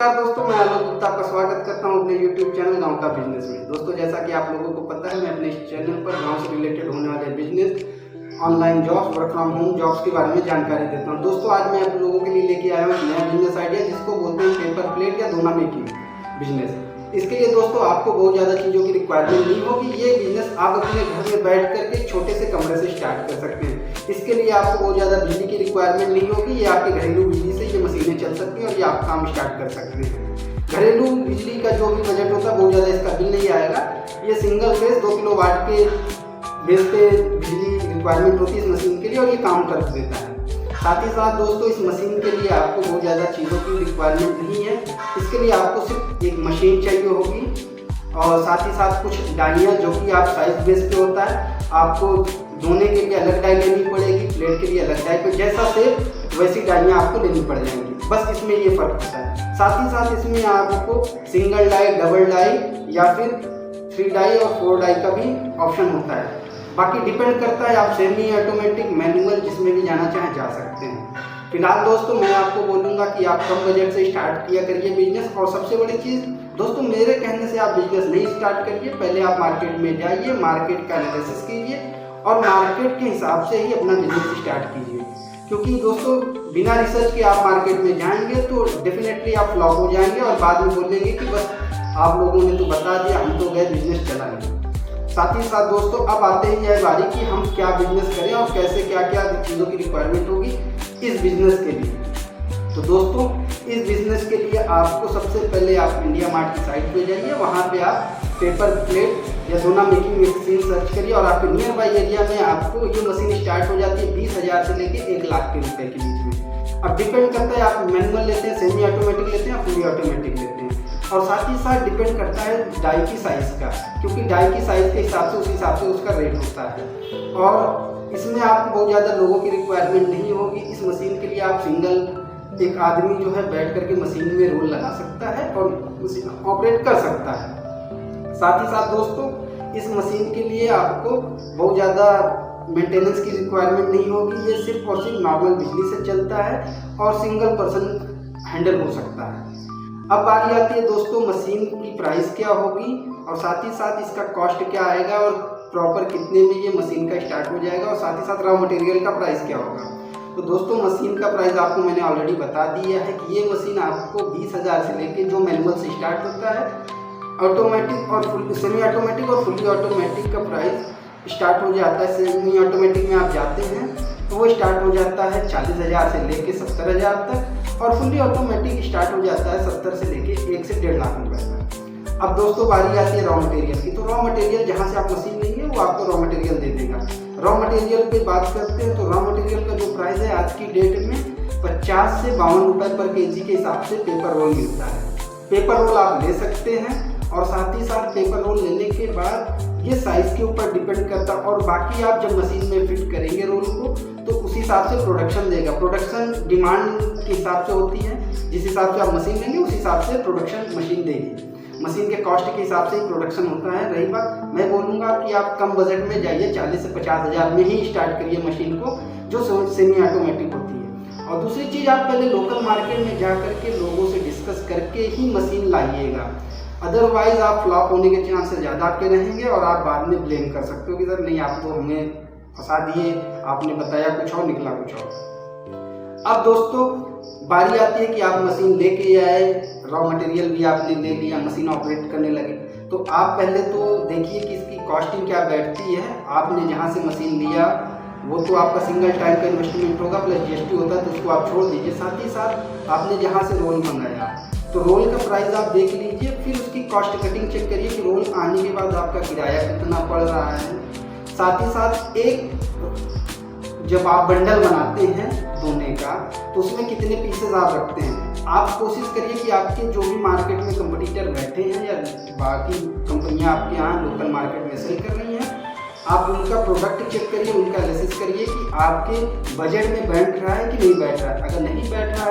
नमस्कार दोस्तों, मैं आलोक गुप्ता आपका स्वागत करता हूं अपने YouTube चैनल गांव का बिजनेस में। दोस्तों, जैसा कि आप लोगों को पता है, मैं अपने इस चैनल पर गांव से रिलेटेड होने वाले business, online jobs, work from home jobs के बारे में जानकारी देता हूं। दोस्तों, आज मैं आप लोगों के लिए लेके आया हूं एक नया बिजनेस आइडिया, जिसको बोलते हैं पेपर प्लेट या दोना मेकिंग बिजनेस। इसके लिए दोस्तों आपको बहुत ज़्यादा चीज़ों की रिक्वायरमेंट नहीं होगी। ये बिजनेस आप अपने घर में बैठ करके छोटे से कमरे से स्टार्ट कर सकते हैं। इसके लिए आपको बहुत ज़्यादा बिजली की रिक्वायरमेंट नहीं होगी। ये आपके घरेलू बिजली से ये मशीनें चल सकती हैं और ये आप काम स्टार्ट कर सकते हैं। घरेलू बिजली का जो भी बजट होता है बहुत ज़्यादा इसका बिल नहीं आएगा। ये सिंगल फेज 2 किलोवाट के बेस पे बिजली रिक्वायरमेंट होती है इस मशीन के लिए और ये काम कर देता है। साथ ही साथ दोस्तों, इस मशीन के लिए आपको बहुत ज़्यादा चीज़ों की रिक्वायरमेंट नहीं है। इसके लिए आपको सिर्फ एक मशीन चाहिए होगी और साथ ही साथ कुछ डाइयाँ, जो कि आप साइज बेस पे होता है। आपको धोने के लिए अलग डाई लेनी पड़ेगी, प्लेट के लिए अलग डाई, पे जैसा शेप वैसी डाइयाँ आपको लेनी पड़ जाएंगी। बस इसमें ये फ़र्क होता है। साथ ही साथ इसमें आपको सिंगल डाई, डबल डाई या फिर 3 डाई और 4 डाई का भी ऑप्शन होता है। बाकी डिपेंड करता है, आप सेमी ऑटोमेटिक, मैनुअल जिसमें भी जाना चाहें जा सकते हैं। फिलहाल दोस्तों, मैं आपको बोलूँगा कि आप कम बजट से स्टार्ट किया करिए बिजनेस। और सबसे बड़ी चीज़ दोस्तों, मेरे कहने से आप बिजनेस नहीं स्टार्ट करिए। पहले आप मार्केट में जाइए, मार्केट का एनालिसिस कीजिए और मार्केट के हिसाब से ही अपना बिजनेस स्टार्ट कीजिए। क्योंकि दोस्तों, बिना रिसर्च के आप मार्केट में जाएंगे तो डेफिनेटली आप फ्लॉप हो जाएंगे और बाद में बोलेंगे कि बस आप लोगों ने तो बता दिया, हम तो गए बिजनेस चलाएंगे। साथ ही साथ दोस्तों, अब आते ही है बारी कि हम क्या बिजनेस करें और कैसे क्या क्या चीज़ों की रिक्वायरमेंट होगी इस बिजनेस के लिए। तो दोस्तों, इस बिजनेस के लिए आपको सबसे पहले आप इंडिया मार्ट की साइट पे जाइए। वहाँ पे आप पेपर प्लेट या दोना मेकिंग मशीन सर्च करिए और आपके नियर बाई एरिया में आपको ये मशीन स्टार्ट हो जाती है 20,000 से लेके 1 लाख के रुपए के बीच में। अब डिपेंड करता है आप मैनुअल लेते हैं, सेमी ऑटोमेटिक लेते हैं या फुली ऑटोमेटिक लेते हैं। और साथ ही साथ डिपेंड करता है डाई की साइज़ का, क्योंकि डाई की साइज़ के हिसाब से उस हिसाब से उसका रेट होता है। और इसमें आपको बहुत ज़्यादा लोगों की रिक्वायरमेंट नहीं होगी। इस मशीन के लिए आप सिंगल एक आदमी जो है बैठ करके मशीन में रोल लगा सकता है और मशीन ऑपरेट कर सकता है। साथ ही साथ दोस्तों, इस मशीन के लिए आपको बहुत ज़्यादा मेंटेनेंस की रिक्वायरमेंट नहीं होगी। ये सिर्फ और सिर्फ नॉर्मल बिजली से चलता है और सिंगल पर्सन हैंडल हो सकता है। अब बारी आती है दोस्तों, मशीन की प्राइस क्या होगी और साथ ही साथ इसका कॉस्ट क्या आएगा और प्रॉपर कितने में ये मशीन का स्टार्ट हो जाएगा और साथ ही साथ रॉ मटेरियल का प्राइस क्या होगा। तो दोस्तों, मशीन का प्राइस आपको मैंने ऑलरेडी बता दिया है कि ये मशीन आपको 20,000 से लेके, जो मैनुअल से स्टार्ट होता है, ऑटोमेटिक और सेमी ऑटोमेटिक और फुली ऑटोमेटिक का प्राइस स्टार्ट हो जाता है। सेमी ऑटोमेटिक में आप जाते हैं तो वो स्टार्ट हो जाता है 40,000 से लेके 70,000 तक और फुली ऑटोमेटिक स्टार्ट हो जाता है 70 से लेके 1 से 1.5 लाख रुपए तक। अब दोस्तों, बारी आती है रॉ मटेरियल की। तो रॉ मटेरियल जहाँ से आप मशीन लेंगे वो आपको रॉ मटेरियल दे देगा। रॉ मटेरियल पे बात करते हैं तो रॉ मटेरियल का जो प्राइस है आज की डेट में 50 से 52 रुपए पर केजी के हिसाब से पेपर रोल मिलता है। पेपर रोल आप ले सकते हैं और साथ ही साथ पेपर रोल लेने के बाद ये साइज़ के ऊपर डिपेंड करता है और बाकी आप जब मशीन में फिट करेंगे रोल को तो उस हिसाब से प्रोडक्शन देगा। प्रोडक्शन डिमांड के हिसाब से होती है, जिस हिसाब से आप मशीन लेंगे उस हिसाब से प्रोडक्शन मशीन देगी। मशीन के कॉस्ट के हिसाब से ही प्रोडक्शन होता है। रही बात, मैं बोलूँगा कि आप कम बजट में जाइए, 40 से 50,000 में ही स्टार्ट करिए मशीन को, जो सेमी ऑटोमेटिक होती है। और दूसरी चीज़, आप पहले लोकल मार्केट में जा करके लोगों से डिस्कस करके ही मशीन लाइएगा। अदरवाइज आप फ्लॉप होने के चांसेस ज़्यादा आपके रहेंगे और आप बाद में ब्लेम कर सकते हो कि सर नहीं, आप तो हमें फंसा दिए, आपने बताया कुछ और निकला कुछ और। अब दोस्तों, बारी आती है कि आप मशीन लेके आए, रॉ मटेरियल भी आपने ले लिया, मशीन ऑपरेट करने लगे। तो आप पहले तो देखिए कि इसकी कॉस्टिंग क्या बैठती है। आपने जहाँ से मशीन लिया वो तो आपका सिंगल टाइम का इन्वेस्टमेंट होगा, प्लस GST होता है तो उसको आप छोड़ दीजिए। साथ ही साथ आपने जहाँ से रोल मंगाया तो रोल का प्राइस आप देख लीजिए, फिर उसकी कॉस्ट कटिंग चेक करिए कि रोल आने के बाद आपका किराया कितना पड़ रहा है। साथ ही साथ जब आप बंडल बनाते हैं धोने का तो उसमें कितने पीसेस आप रखते हैं। आप कोशिश करिए कि आपके जो भी मार्केट में कंपटीटर बैठे हैं या बाकी कंपनियां आपके यहाँ लोकल मार्केट में सेल कर रही हैं, आप उनका प्रोडक्ट चेक करिए, उनका एनालिसिस करिए कि आपके बजट में बैठ रहा है कि नहीं बैठ रहा है। अगर नहीं बैठ रहा है